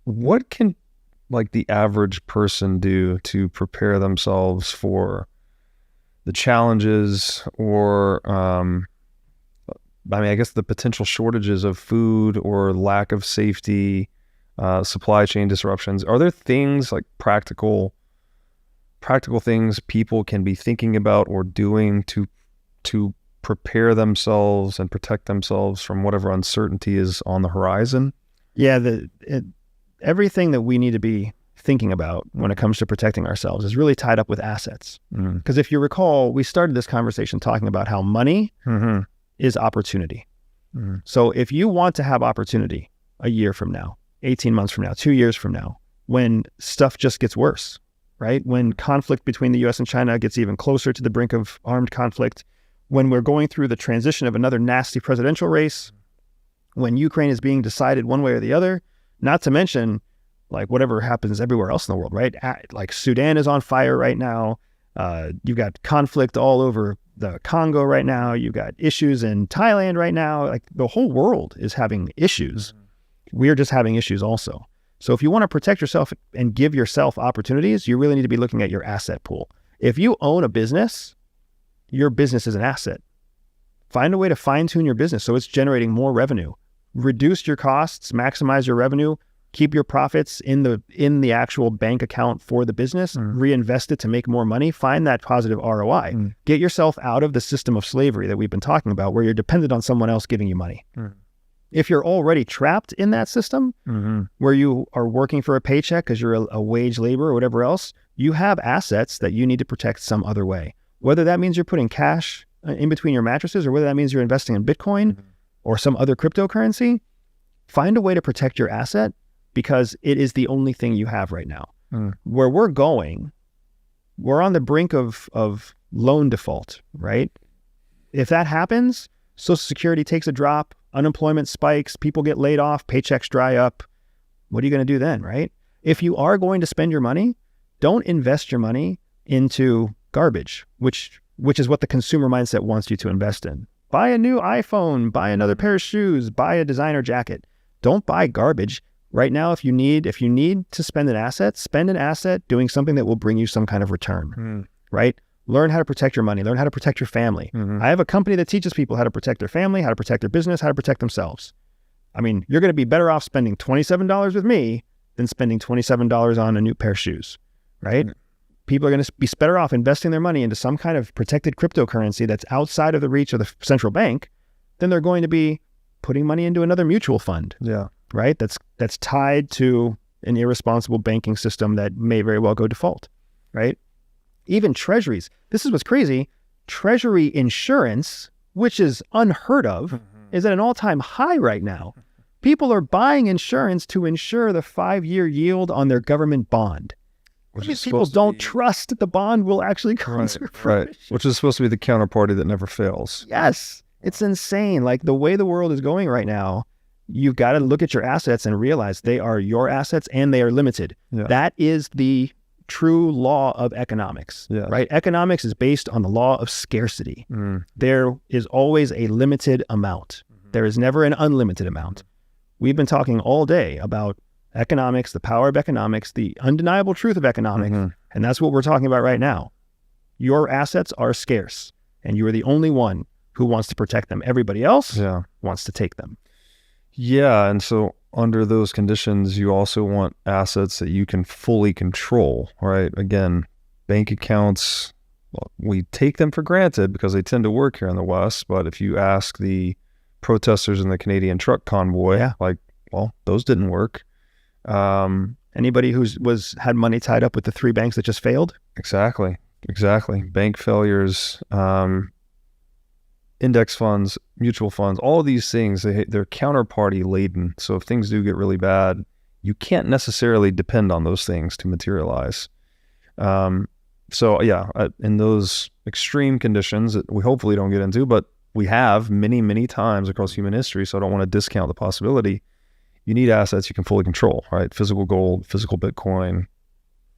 what can like the average person do to prepare themselves for the challenges or, I guess the potential shortages of food or lack of safety, supply chain disruptions? Are there things like practical things people can be thinking about or doing to prepare themselves and protect themselves from whatever uncertainty is on the horizon? Yeah, everything that we need to be thinking about when it comes to protecting ourselves is really tied up with assets. Because if you recall, we started this conversation talking about how money is opportunity. So if you want to have opportunity a year from now, 18 months from now, 2 years from now, when stuff just gets worse, right? When conflict between the US and China gets even closer to the brink of armed conflict, when we're going through the transition of another nasty presidential race, when Ukraine is being decided one way or the other, not to mention like whatever happens everywhere else in the world, right? Like Sudan is on fire right now. You've got conflict all over the Congo right now. You've got issues in Thailand right now. Like the whole world is having issues. We're just having issues also. So if you want to protect yourself and give yourself opportunities, you really need to be looking at your asset pool. If you own a business, your business is an asset. Find a way to fine tune your business so it's generating more revenue. Reduce your costs, maximize your revenue, keep your profits in the actual bank account for the business, reinvest it to make more money, find that positive ROI. Get yourself out of the system of slavery that we've been talking about where you're dependent on someone else giving you money. If you're already trapped in that system where you are working for a paycheck because you're a wage laborer or whatever else, you have assets that you need to protect some other way. Whether that means you're putting cash in between your mattresses or whether that means you're investing in Bitcoin or some other cryptocurrency, find a way to protect your asset because it is the only thing you have right now. Where we're going, we're on the brink of loan default, right? If that happens, Social Security takes a drop, unemployment spikes, people get laid off, paychecks dry up. What are you going to do then, right? If you are going to spend your money, don't invest your money into garbage, which is what the consumer mindset wants you to invest in. Buy a new iPhone, buy another pair of shoes, buy a designer jacket. Don't buy garbage. Right now, if you need to spend an asset doing something that will bring you some kind of return, right? Learn how to protect your money, learn how to protect your family. I have a company that teaches people how to protect their family, how to protect their business, how to protect themselves. I mean, you're going to be better off spending $27 with me than spending $27 on a new pair of shoes, right? People are going to be better off investing their money into some kind of protected cryptocurrency that's outside of the reach of the central bank than they're going to be putting money into another mutual fund. Yeah. Right? That's tied to an irresponsible banking system that may very well go default, right? Even treasuries. This is what's crazy. Treasury insurance, which is unheard of, is at an all-time high right now. People are buying insurance to insure the 5-year yield on their government bond. These people don't trust that the bond will actually come to fruition. Right. Which is supposed to be the counterparty that never fails. Yes. It's insane. Like the way the world is going right now, you've got to look at your assets and realize they are your assets and they are limited. Yeah. That is the true law of economics, right? Economics is based on the law of scarcity. There is always a limited amount. There is never an unlimited amount. We've been talking all day about economics, the power of economics, the undeniable truth of economics, and that's what we're talking about right now. Your assets are scarce, and you are the only one who wants to protect them. Everybody else wants to take them. Yeah, and so under those conditions, you also want assets that you can fully control, right? Again, bank accounts, well, we take them for granted because they tend to work here in the West, but if you ask the protesters in the Canadian truck convoy, those didn't work. Anybody who's had money tied up with the 3 banks that just failed? Exactly. Bank failures, index funds, mutual funds, all of these things, they're counterparty laden. So if things do get really bad, you can't necessarily depend on those things to materialize. In those extreme conditions that we hopefully don't get into, but we have many, many times across human history, so I don't want to discount the possibility, you need assets you can fully control, right? Physical gold, physical Bitcoin,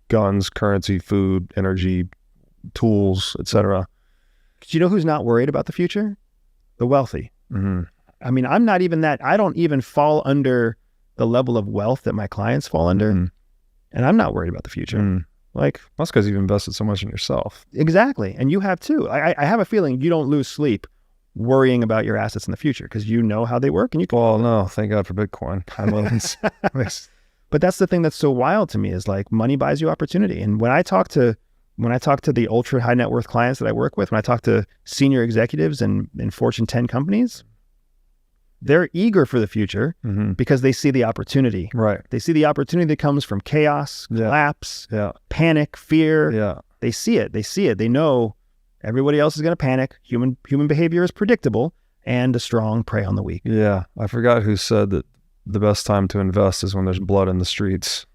guns, currency, food, energy, tools, etc. Do you know who's not worried about the future? The wealthy. I mean, I'm not even that. I don't even fall under the level of wealth that my clients fall under, and I'm not worried about the future. Like, that's because you've invested so much in yourself. Exactly. And you have too. I have a feeling you don't lose sleep worrying about your assets in the future because you know how they work and you can. Well, no, thank God for Bitcoin. But that's the thing that's so wild to me is like money buys you opportunity. And when I talk to the ultra high net worth clients that I work with, when I talk to senior executives in Fortune 10 companies, they're eager for the future because they see the opportunity. Right. They see the opportunity that comes from chaos, collapse, panic, fear. Yeah. They see it. They know everybody else is going to panic. Human behavior is predictable, and the strong prey on the weak. Yeah. I forgot who said that the best time to invest is when there's blood in the streets.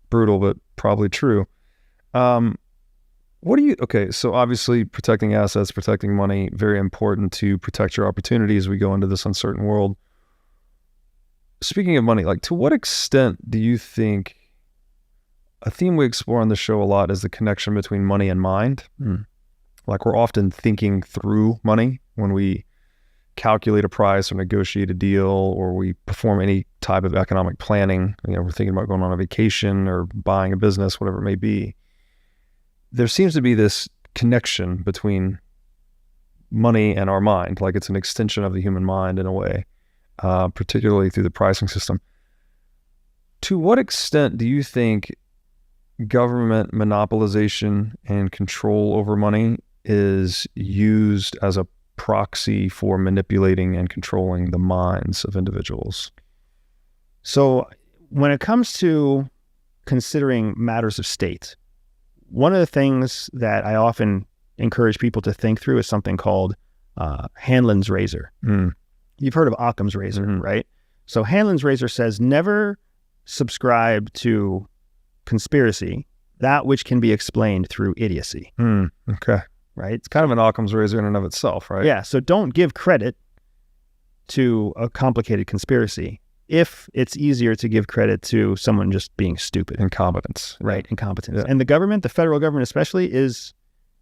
Brutal, but probably true. Okay, so obviously protecting assets, protecting money, very important to protect your opportunity as we go into this uncertain world. Speaking of money, like to what extent do you think a theme we explore on the show a lot is the connection between money and mind? Like we're often thinking through money when we calculate a price or negotiate a deal or we perform any type of economic planning. We're thinking about going on a vacation or buying a business, whatever it may be. There seems to be this connection between money and our mind, like it's an extension of the human mind in a way, particularly through the pricing system. To what extent do you think government monopolization and control over money is used as a proxy for manipulating and controlling the minds of individuals? So when it comes to considering matters of state, one of the things that I often encourage people to think through is something called Hanlon's razor. You've heard of Occam's razor, right? So Hanlon's razor says, never subscribe to conspiracy, that which can be explained through idiocy. Okay. Right? It's kind of an Occam's razor in and of itself, right? Yeah. So don't give credit to a complicated conspiracy if it's easier to give credit to someone just being stupid. Incompetence. Right, incompetence. Yeah. And the government, the federal government especially, is,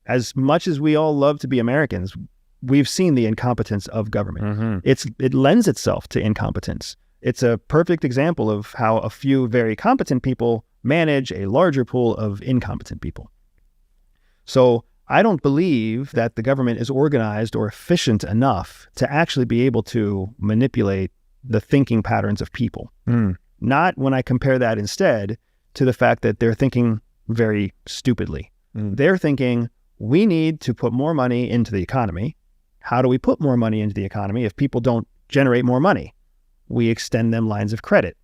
as much as we all love to be Americans, we've seen the incompetence of government. It lends itself to incompetence. It's a perfect example of how a few very competent people manage a larger pool of incompetent people. So I don't believe that the government is organized or efficient enough to actually be able to manipulate the thinking patterns of people. Not when I compare that instead to the fact that they're thinking very stupidly. They're thinking, we need to put more money into the economy. How do we put more money into the economy if people don't generate more money? We extend them lines of credit.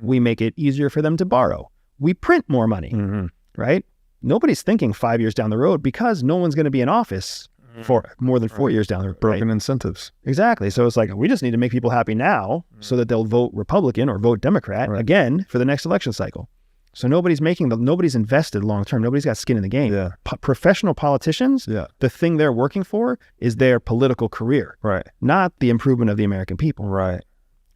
We make it easier for them to borrow. We print more money, right? Nobody's thinking 5 years down the road because no one's going to be in office for more than 4 years down the road. Broken incentives. Exactly. So it's like, we just need to make people happy now so that they'll vote Republican or vote Democrat again for the next election cycle. So nobody's invested long term. Nobody's got skin in the game. Professional politicians, the thing they're working for is their political career, not the improvement of the American people.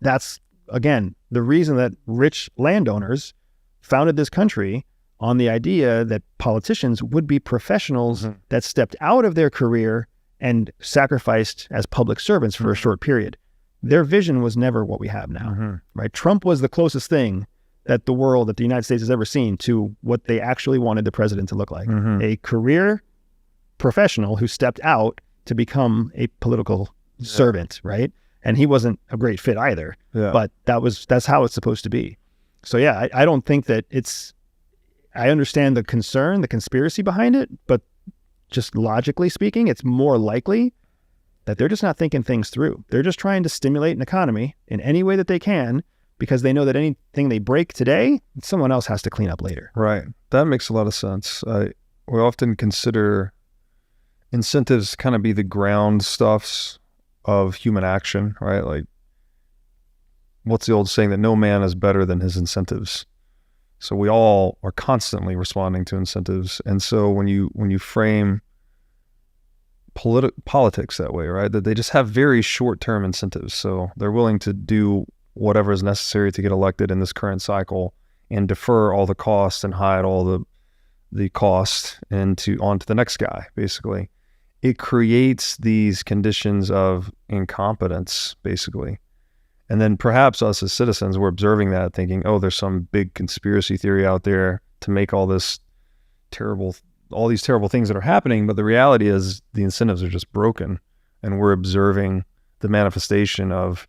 That's, again, the reason that rich landowners founded this country on the idea that politicians would be professionals that stepped out of their career and sacrificed as public servants for a short period. Their vision was never what we have now, right? Trump was the closest thing that the United States has ever seen to what they actually wanted the president to look like. A career professional who stepped out to become a political servant, right? And he wasn't a great fit either, but that's how it's supposed to be. So yeah, I don't think that I understand the concern, the conspiracy behind it, but just logically speaking, it's more likely that they're just not thinking things through. They're just trying to stimulate an economy in any way that they can because they know that anything they break today, someone else has to clean up later. Right. That makes a lot of sense. We often consider incentives kind of be the ground stuffs of human action, right? Like, what's the old saying that no man is better than his incentives? So we all are constantly responding to incentives. And so when you frame politics that way, right, that they just have very short-term incentives. So they're willing to do whatever is necessary to get elected in this current cycle and defer all the costs and hide all the cost onto the next guy, basically. It creates these conditions of incompetence, basically. And then perhaps us as citizens, we're observing that, thinking, oh, there's some big conspiracy theory out there to make all these terrible things that are happening. But the reality is the incentives are just broken. And we're observing the manifestation of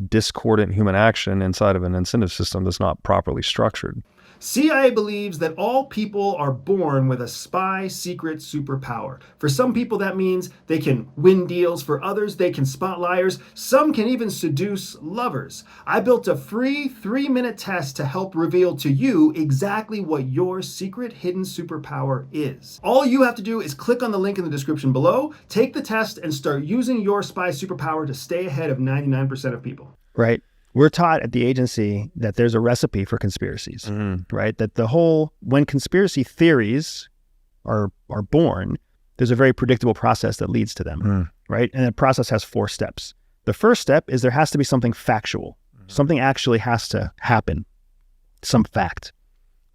discordant human action inside of an incentive system that's not properly structured. CIA believes that all people are born with a spy secret superpower. For some people, that means they can win deals. For others, they can spot liars. Some can even seduce lovers. I built a free 3-minute test to help reveal to you exactly what your secret hidden superpower is. All you have to do is click on the link in the description below, take the test, and start using your spy superpower to stay ahead of 99% of people. Right. We're taught at the agency that there's a recipe for conspiracies, right? That when conspiracy theories are born, there's a very predictable process that leads to them, right? And that process has 4 steps. The first step is there has to be something factual. Something actually has to happen, some fact.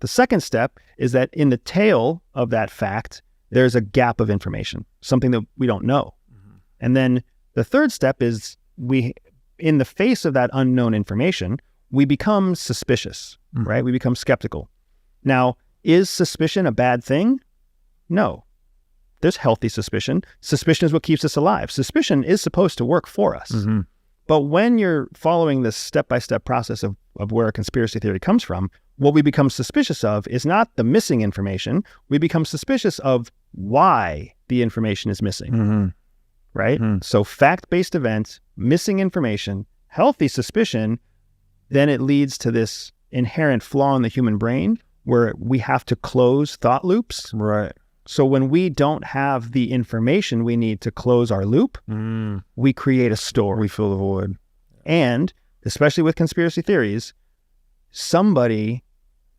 The second step is that in the tail of that fact, there's a gap of information, something that we don't know. And then the third step is in the face of that unknown information, we become suspicious, right? We become skeptical. Now, is suspicion a bad thing? No. There's healthy suspicion. Suspicion is what keeps us alive. Suspicion is supposed to work for us. But when you're following this step-by-step process of where a conspiracy theory comes from, what we become suspicious of is not the missing information. We become suspicious of why the information is missing. Right? So fact-based events, missing information, healthy suspicion, then it leads to this inherent flaw in the human brain where we have to close thought loops. Right. So when we don't have the information we need to close our loop, we create a story. We fill the void. And especially with conspiracy theories, the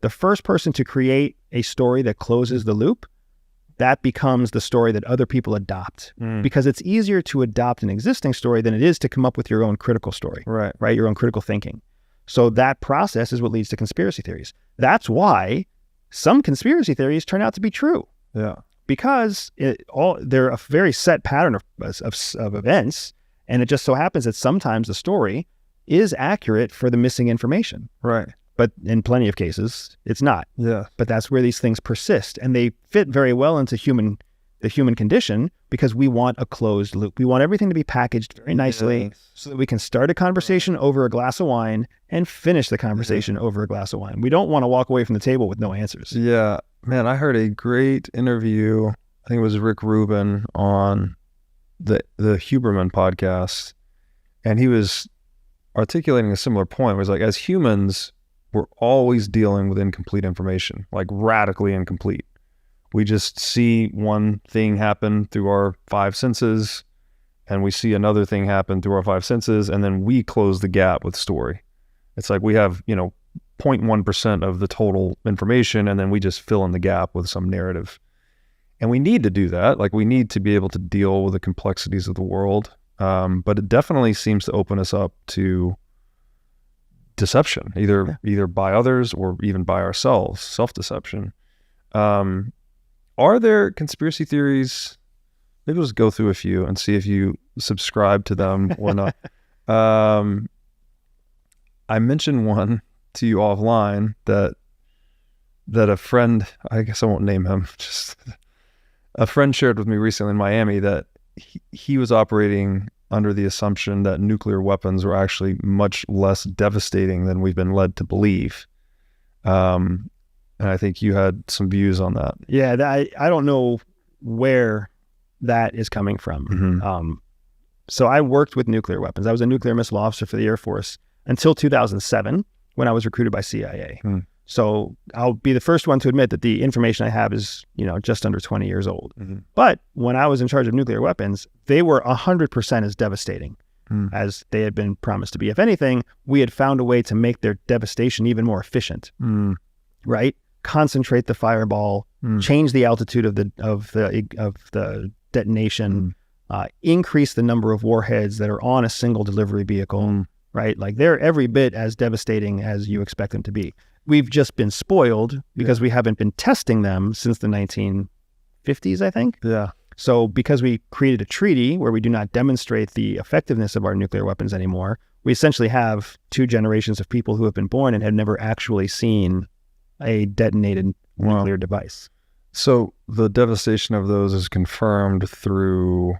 first person to create a story that closes the loop, that becomes the story that other people adopt, because it's easier to adopt an existing story than it is to come up with your own critical story, right? Your own critical thinking. So that process is what leads to conspiracy theories. That's why some conspiracy theories turn out to be true. Yeah, because they're a very set pattern of events, and it just so happens that sometimes the story is accurate for the missing information. Right. But in plenty of cases, it's not. Yeah. But that's where these things persist. And they fit very well into the human condition because we want a closed loop. We want everything to be packaged very nicely so that we can start a conversation over a glass of wine and finish the conversation over a glass of wine. We don't want to walk away from the table with no answers. Yeah. Man, I heard a great interview. I think it was Rick Rubin on the Huberman podcast. And he was articulating a similar point where it's like, as humans, we're always dealing with incomplete information, like radically incomplete. We just see one thing happen through our 5 senses, and we see another thing happen through our 5 senses, and then we close the gap with story. It's like we have, 0.1% of the total information, and then we just fill in the gap with some narrative. And we need to do that. Like, we need to be able to deal with the complexities of the world. But it definitely seems to open us up to deception, either by others or even by ourselves, self-deception. Are there conspiracy theories? Maybe we'll just go through a few and see if you subscribe to them or not. I mentioned one to you offline that a friend, I guess I won't name him, just a friend shared with me recently in Miami that he was operating under the assumption that nuclear weapons were actually much less devastating than we've been led to believe. And I think you had some views on that. Yeah, I don't know where that is coming from. So I worked with nuclear weapons. I was a nuclear missile officer for the Air Force until 2007 when I was recruited by CIA. So I'll be the first one to admit that the information I have is, just under 20 years old. But when I was in charge of nuclear weapons, they were 100% as devastating as they had been promised to be. If anything, we had found a way to make their devastation even more efficient, right? Concentrate the fireball, change the altitude of the detonation, increase the number of warheads that are on a single delivery vehicle, right? Like they're every bit as devastating as you expect them to be. We've just been spoiled because we haven't been testing them since the 1950s, I think. Yeah. So because we created a treaty where we do not demonstrate the effectiveness of our nuclear weapons anymore, we essentially have 2 generations of people who have been born and have never actually seen a detonated nuclear device. So the devastation of those is confirmed through,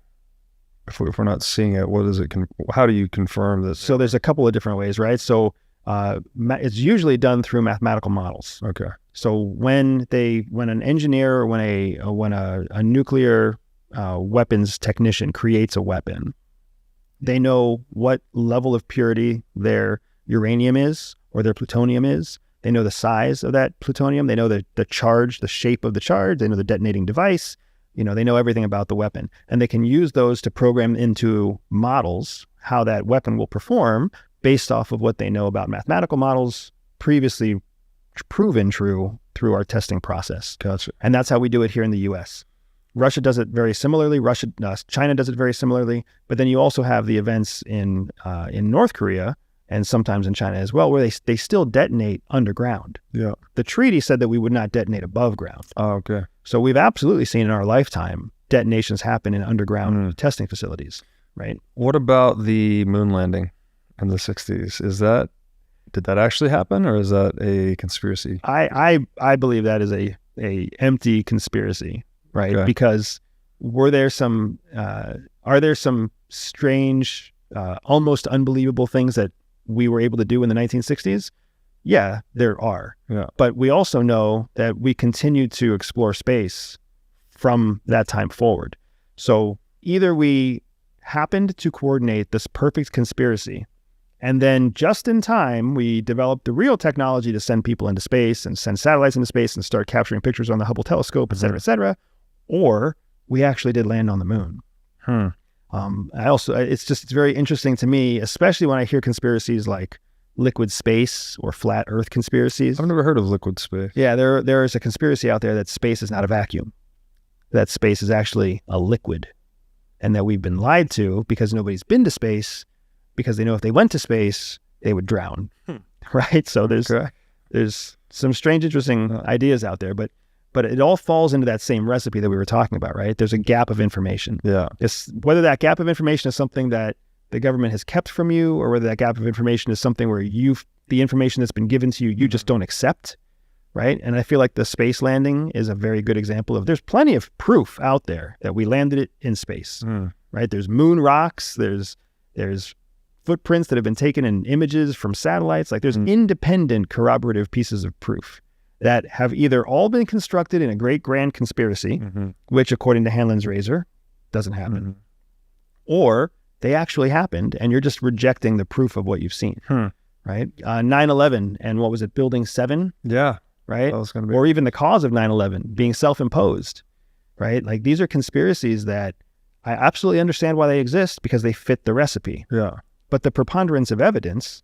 if we're not seeing it, what is it? How do you confirm this? So there's a couple of different ways, right? So it's usually done through mathematical models. Okay. So when an engineer or when a nuclear weapons technician creates a weapon, they know what level of purity their uranium is or their plutonium is. They know the size of that plutonium. They know the charge, the shape of the charge. They know the detonating device. They know everything about the weapon. And they can use those to program into models how that weapon will perform based off of what they know about mathematical models previously proven true through our testing process. Gotcha. And that's how we do it here in the U.S. Russia does it very similarly. China does it very similarly. But then you also have the events in North Korea and sometimes in China as well, where they still detonate underground. Yeah. The treaty said that we would not detonate above ground. Oh, okay. So we've absolutely seen in our lifetime detonations happen in underground testing facilities, right? What about the moon landing in the 60s? Did that actually happen, or is that a conspiracy? I believe that is a empty conspiracy, right? Okay. Because are there some strange, almost unbelievable things that we were able to do in the 1960s? Yeah, there are. Yeah. But we also know that we continued to explore space from that time forward. So either we happened to coordinate this perfect conspiracy, and then just in time, we developed the real technology to send people into space and send satellites into space and start capturing pictures on the Hubble telescope, et cetera, or we actually did land on the moon. It's very interesting to me, especially when I hear conspiracies like liquid space or flat Earth conspiracies. I've never heard of liquid space. Yeah, there is a conspiracy out there that space is not a vacuum, that space is actually a liquid, and that we've been lied to because nobody's been to space, because they know if they went to space, they would drown, right? So there's some strange, interesting ideas out there, but it all falls into that same recipe that we were talking about, right? There's a gap of information. Yeah. It's whether that gap of information is something that the government has kept from you, or whether that gap of information is something where the information that's been given to you, you just don't accept, right? And I feel like the space landing is a very good example of, there's plenty of proof out there that we landed it in space, right? There's moon rocks, there's footprints that have been taken in images from satellites. Like there's independent corroborative pieces of proof that have either all been constructed in a great grand conspiracy, which according to Hanlon's razor doesn't happen, or they actually happened and you're just rejecting the proof of what you've seen, right? 9/11 and what was it, Building 7? Yeah. Right? That was gonna be... Or even the cause of 9/11 being self-imposed, right? Like these are conspiracies that I absolutely understand why they exist, because they fit the recipe. Yeah. But the preponderance of evidence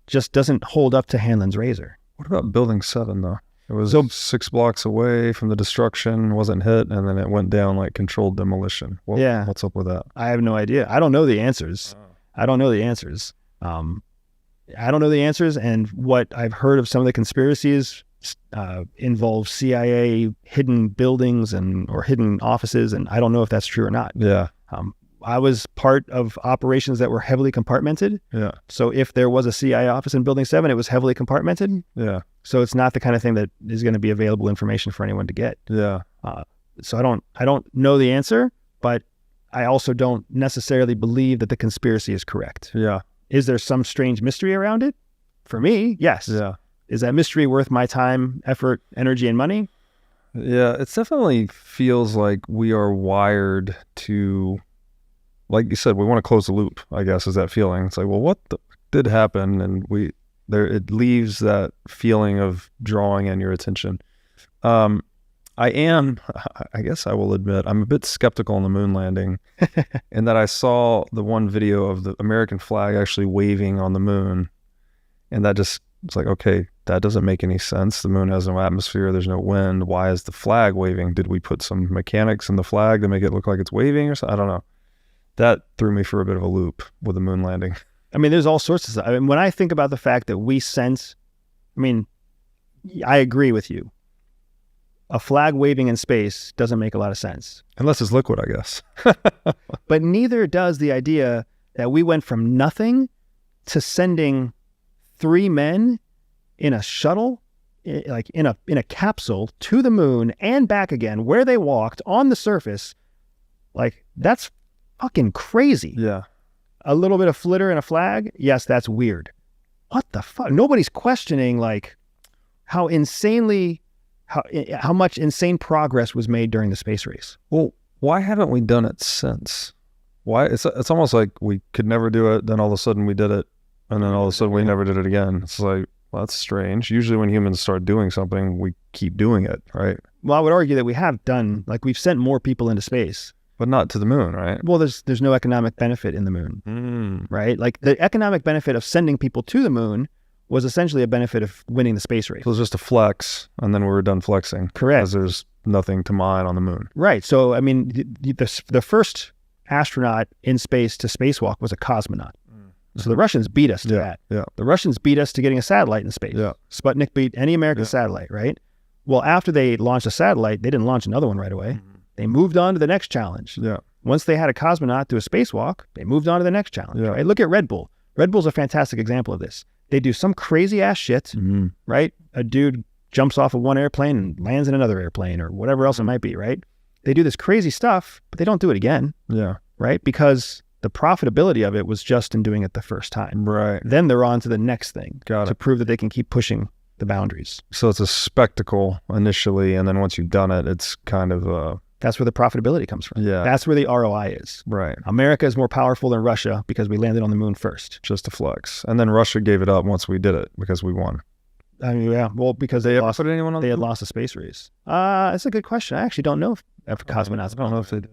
just doesn't hold up to Hanlon's razor. What about Building 7, though? It was 6 blocks away from the destruction, wasn't hit, and then it went down like controlled demolition. What's up with that? I have no idea. I don't know the answers. I don't know the answers. And what I've heard of some of the conspiracies involve CIA hidden buildings or hidden offices, and I don't know if that's true or not. Yeah. I was part of operations that were heavily compartmented. Yeah. So if there was a CIA office in Building 7, it was heavily compartmented. Yeah. So it's not the kind of thing that is going to be available information for anyone to get. Yeah. So I don't know the answer, but I also don't necessarily believe that the conspiracy is correct. Yeah. Is there some strange mystery around it? For me, yes. Yeah. Is that mystery worth my time, effort, energy, and money? Yeah. It definitely feels like we are wired to, like you said, we want to close the loop, I guess, is that feeling. It's like, well, what did happen? And it leaves that feeling of drawing in your attention. I guess I will admit, I'm a bit skeptical on the moon landing in that I saw the one video of the American flag actually waving on the moon. And that just, it's like, okay, that doesn't make any sense. The moon has no atmosphere. There's no wind. Why is the flag waving? Did we put some mechanics in the flag to make it look like it's waving or something? I don't know. That threw me for a bit of a loop with the moon landing. I mean, there's all sorts of stuff. I mean, when I think about the fact that we sense, I agree with you. A flag waving in space doesn't make a lot of sense. Unless it's liquid, I guess. But neither does the idea that we went from nothing to sending 3 men in a shuttle, like in a capsule to the moon and back again, where they walked on the surface, like that's fucking crazy. Yeah. A little bit of flitter and a flag, yes, that's weird. What the fuck? Nobody's questioning like how much insane progress was made during the space race. Well, why haven't we done it since? Why? It's almost like we could never do it, then all of a sudden we did it, and then all of a sudden we never did it again. It's like, well, that's strange. Usually when humans start doing something, we keep doing it, right? Well, I would argue that we have done, like we've sent more people into space. But not to the moon, right? Well, there's no economic benefit in the moon, right? Like the economic benefit of sending people to the moon was essentially a benefit of winning the space race. So it was just a flex, and then we were done flexing. Correct. Because there's nothing to mine on the moon. Right. So, I mean, the first astronaut in space to spacewalk was a cosmonaut. So the Russians beat us to that. Yeah. The Russians beat us to getting a satellite in space. Yeah. Sputnik beat any American satellite, right? Well, after they launched a satellite, they didn't launch another one right away. They moved on to the next challenge. Yeah. Once they had a cosmonaut do a spacewalk, they moved on to the next challenge, right? Look at Red Bull. Red Bull's a fantastic example of this. They do some crazy ass shit, right? A dude jumps off of one airplane and lands in another airplane or whatever else it might be, right? They do this crazy stuff, but they don't do it again. Yeah. Right? Because the profitability of it was just in doing it the first time. Right. Then they're on to the next thing Got to it. prove that they can keep pushing the boundaries. So it's a spectacle initially, and then once you've done it, it's kind of That's where the profitability comes from. Yeah. That's where the ROI is. right. America is more powerful than Russia because we landed on the moon first. Just a flex. And then Russia gave it up once we did it because we won. I mean, yeah, well, because they They ever lost. put anyone on They the had moon? lost a space race. That's a good question. I actually don't know if cosmonauts. I don't know if they did.